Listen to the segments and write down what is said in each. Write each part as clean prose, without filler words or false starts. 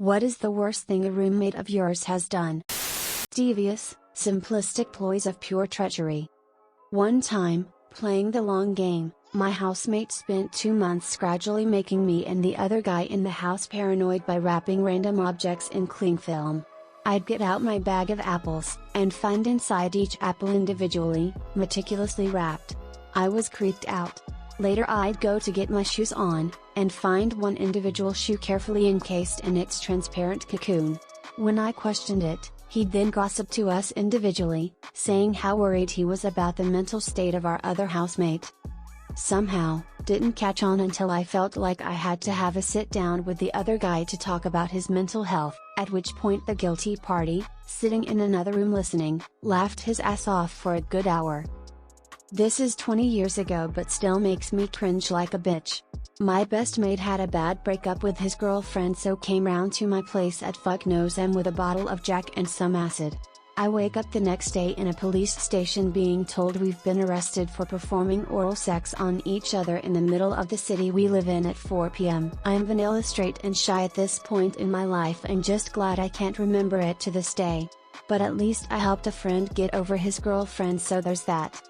What is the worst thing a roommate of yours has done? Devious, simplistic ploys of pure treachery. One time, playing the long game, my housemate spent 2 months gradually making me and the other guy in the house paranoid by wrapping random objects in cling film. I'd get out my bag of apples, and find inside each apple individually, meticulously wrapped. I was creeped out. Later I'd go to get my shoes on, and find one individual shoe carefully encased in its transparent cocoon. When I questioned it, he'd then gossip to us individually, saying how worried he was about the mental state of our other housemate. Somehow, didn't catch on until I felt like I had to have a sit down with the other guy to talk about his mental health, at which point the guilty party, sitting in another room listening, laughed his ass off for a good hour. This is 20 years ago but still makes me cringe like a bitch. My best mate had a bad breakup with his girlfriend, so came round to my place at fuck knows M with a bottle of Jack and some acid. I wake up the next day in a police station being told we've been arrested for performing oral sex on each other in the middle of the city we live in at 4 p.m. I'm vanilla straight and shy at this point in my life and just glad I can't remember it to this day. But at least I helped a friend get over his girlfriend, so there's that.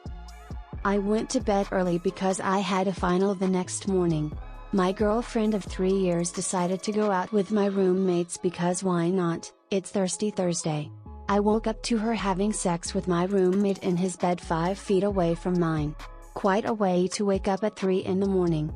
I went to bed early because I had a final the next morning. My girlfriend of 3 years decided to go out with my roommates because why not, it's Thirsty Thursday. I woke up to her having sex with my roommate in his bed 5 feet away from mine. Quite a way to wake up at 3 in the morning.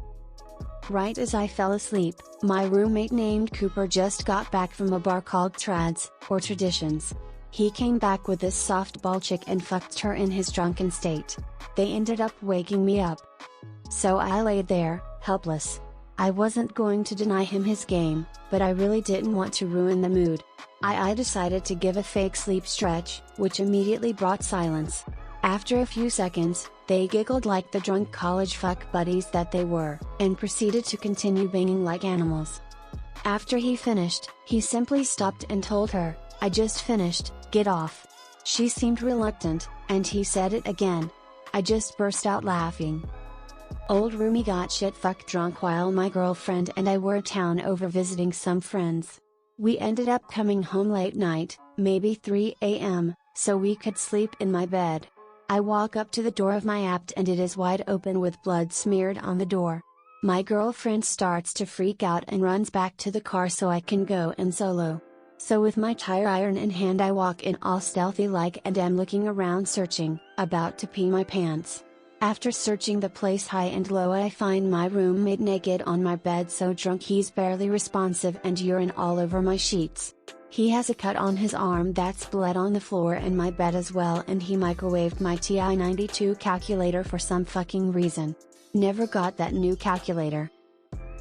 Right as I fell asleep, my roommate named Cooper just got back from a bar called Trads, or Traditions. He came back with this softball chick and fucked her in his drunken state. They ended up waking me up. So I laid there, helpless. I wasn't going to deny him his game, but I really didn't want to ruin the mood. I decided to give a fake sleep stretch, which immediately brought silence. After a few seconds, they giggled like the drunk college fuck buddies that they were, and proceeded to continue banging like animals. After he finished, he simply stopped and told her, "I just finished, get off." She seemed reluctant, and he said it again. I just burst out laughing. Old roomie got shit fuck drunk while my girlfriend and I were town over visiting some friends. We ended up coming home late night, maybe 3 a.m., so we could sleep in my bed. I walk up to the door of my apt and it is wide open with blood smeared on the door. My girlfriend starts to freak out and runs back to the car so I can go in solo. So with my tire iron in hand I walk in all stealthy like and am looking around searching, about to pee my pants. After searching the place high and low I find my roommate naked on my bed, so drunk he's barely responsive and urine all over my sheets. He has a cut on his arm that's bled on the floor and my bed as well, and he microwaved my TI-92 calculator for some fucking reason. Never got that new calculator.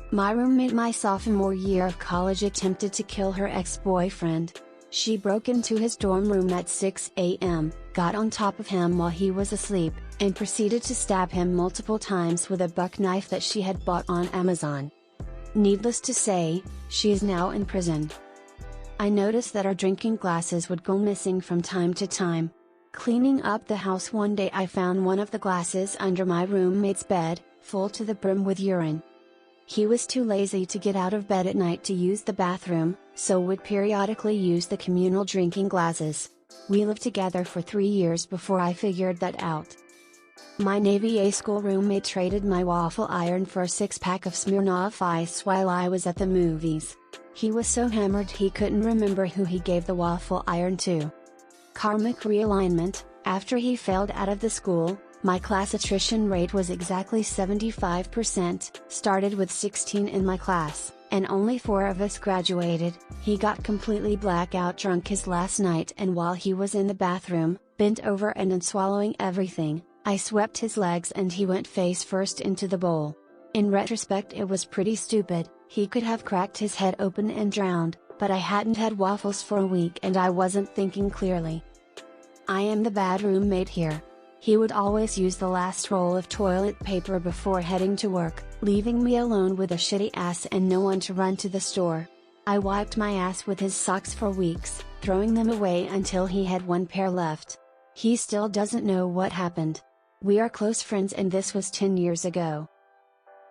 My roommate my sophomore year of college attempted to kill her ex-boyfriend. She broke into his dorm room at 6 a.m., got on top of him while he was asleep, and proceeded to stab him multiple times with a buck knife that she had bought on Amazon. Needless to say, she is now in prison. I noticed that our drinking glasses would go missing from time to time. Cleaning up the house one day I found one of the glasses under my roommate's bed, full to the brim with urine. He was too lazy to get out of bed at night to use the bathroom, so would periodically use the communal drinking glasses. We lived together for 3 years before I figured that out. My Navy A school roommate traded my Waffle iron for a 6-pack of Smirnoff Ice while I was at the movies. He was so hammered he couldn't remember who he gave the Waffle iron to. Karmic realignment: after he failed out of the school, my class attrition rate was exactly 75%, started with 16 in my class, and only 4 of us graduated. He got completely blackout drunk his last night, and while he was in the bathroom, bent over and swallowing everything, I swept his legs and he went face first into the bowl. In retrospect it was pretty stupid. He could have cracked his head open and drowned, but I hadn't had waffles for a week and I wasn't thinking clearly. I am the bad roommate here. He would always use the last roll of toilet paper before heading to work, leaving me alone with a shitty ass and no one to run to the store. I wiped my ass with his socks for weeks, throwing them away until he had 1 pair left. He still doesn't know what happened. We are close friends and this was 10 years ago.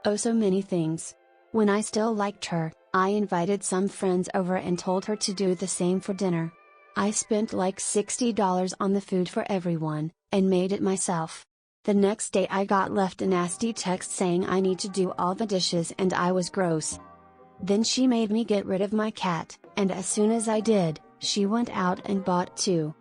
Oh, so many things. When I still liked her, I invited some friends over and told her to do the same for dinner. I spent like $60 on the food for everyone, and made it myself. The next day I got left a nasty text saying I need to do all the dishes and I was gross. Then she made me get rid of my cat, and as soon as I did, she went out and bought two.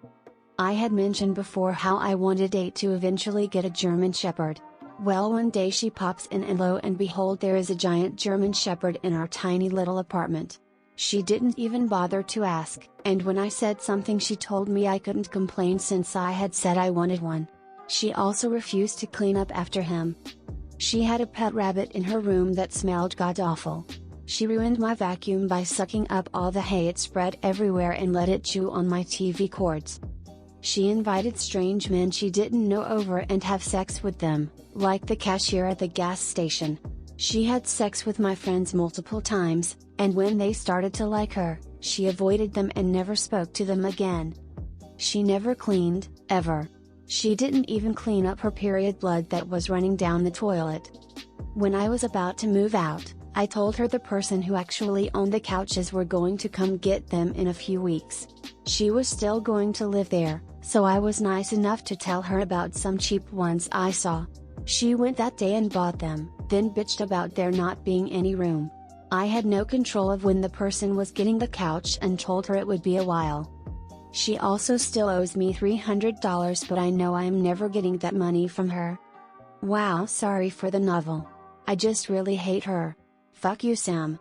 I had mentioned before how I wanted to eventually get a German Shepherd. Well, one day she pops in and lo and behold there is a giant German Shepherd in our tiny little apartment. She didn't even bother to ask, and when I said something she told me I couldn't complain since I had said I wanted one. She also refused to clean up after him. She had a pet rabbit in her room that smelled god-awful. She ruined my vacuum by sucking up all the hay it spread everywhere and let it chew on my TV cords. She invited strange men she didn't know over and have sex with them, like the cashier at the gas station. She had sex with my friends multiple times, and when they started to like her, she avoided them and never spoke to them again. She never cleaned, ever. She didn't even clean up her period blood that was running down the toilet. When I was about to move out, I told her the person who actually owned the couches were going to come get them in a few weeks. She was still going to live there, so I was nice enough to tell her about some cheap ones I saw. She went that day and bought them, then bitched about there not being any room. I had no control of when the person was getting the couch and told her it would be a while. She also still owes me $300, but I know I am never getting that money from her. Wow, sorry for the novel. I just really hate her. Fuck you, Sam.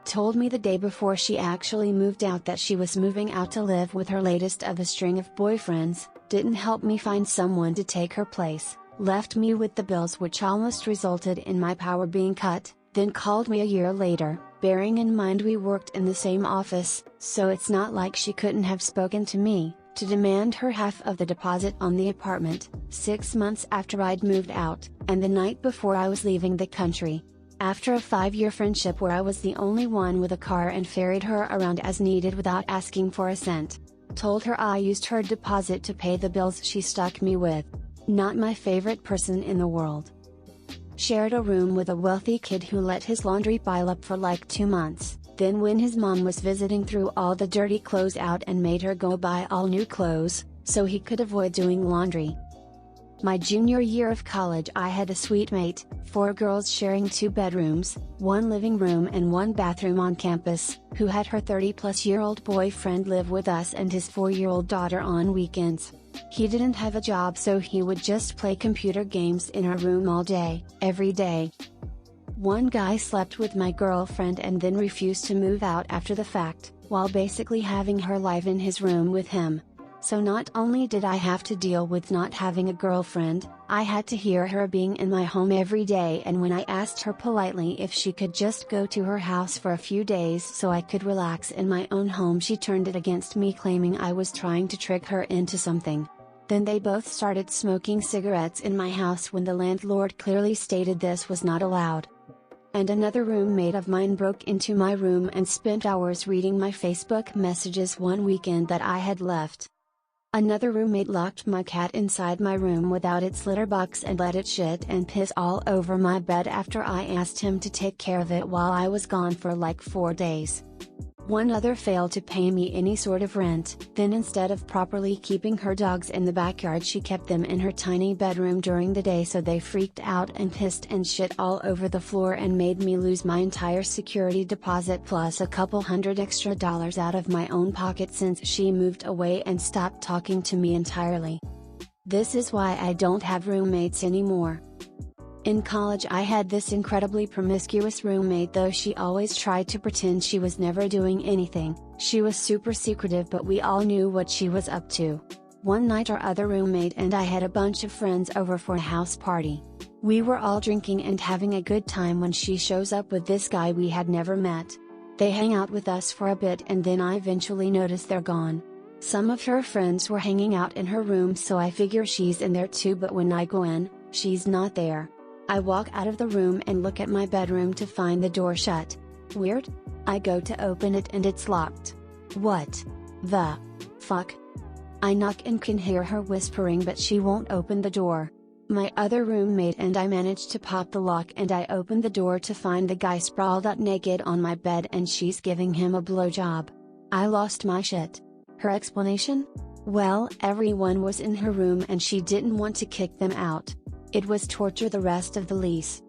Told me the day before she actually moved out that she was moving out to live with her latest of a string of boyfriends, didn't help me find someone to take her place, left me with the bills which almost resulted in my power being cut, then called me a year later, bearing in mind we worked in the same office, so it's not like she couldn't have spoken to me, to demand her half of the deposit on the apartment, 6 months after I'd moved out, and the night before I was leaving the country. After a 5-year friendship where I was the only one with a car and ferried her around as needed without asking for a cent. Told her I used her deposit to pay the bills she stuck me with. Not my favorite person in the world. Shared a room with a wealthy kid who let his laundry pile up for like 2 months, then when his mom was visiting threw all the dirty clothes out and made her go buy all new clothes, so he could avoid doing laundry. My junior year of college I had a suite mate, 4 girls sharing 2 bedrooms, 1 living room and 1 bathroom on campus, who had her 30-plus-year-old boyfriend live with us and his 4-year-old daughter on weekends. He didn't have a job so he would just play computer games in her room all day, every day. One guy slept with my girlfriend and then refused to move out after the fact, while basically having her live in his room with him. So not only did I have to deal with not having a girlfriend, I had to hear her being in my home every day, and when I asked her politely if she could just go to her house for a few days so I could relax in my own home, she turned it against me, claiming I was trying to trick her into something. Then they both started smoking cigarettes in my house when the landlord clearly stated this was not allowed. And another roommate of mine broke into my room and spent hours reading my Facebook messages one weekend that I had left. Another roommate locked my cat inside my room without its litter box and let it shit and piss all over my bed after I asked him to take care of it while I was gone for like 4 days. One other failed to pay me any sort of rent, then instead of properly keeping her dogs in the backyard she kept them in her tiny bedroom during the day, so they freaked out and pissed and shit all over the floor and made me lose my entire security deposit plus a couple $100 extra out of my own pocket since she moved away and stopped talking to me entirely. This is why I don't have roommates anymore. In college I had this incredibly promiscuous roommate, though she always tried to pretend she was never doing anything. She was super secretive, but we all knew what she was up to. One night our other roommate and I had a bunch of friends over for a house party. We were all drinking and having a good time when she shows up with this guy we had never met. They hang out with us for a bit and then I eventually notice they're gone. Some of her friends were hanging out in her room, so I figure she's in there too, but when I go in, she's not there. I walk out of the room and look at my bedroom to find the door shut. Weird? I go to open it and it's locked. What the fuck? I knock and can hear her whispering, but she won't open the door. My other roommate and I managed to pop the lock and I opened the door to find the guy sprawled out naked on my bed and she's giving him a blowjob. I lost my shit. Her explanation? Well, everyone was in her room and she didn't want to kick them out. It was torture the rest of the lease.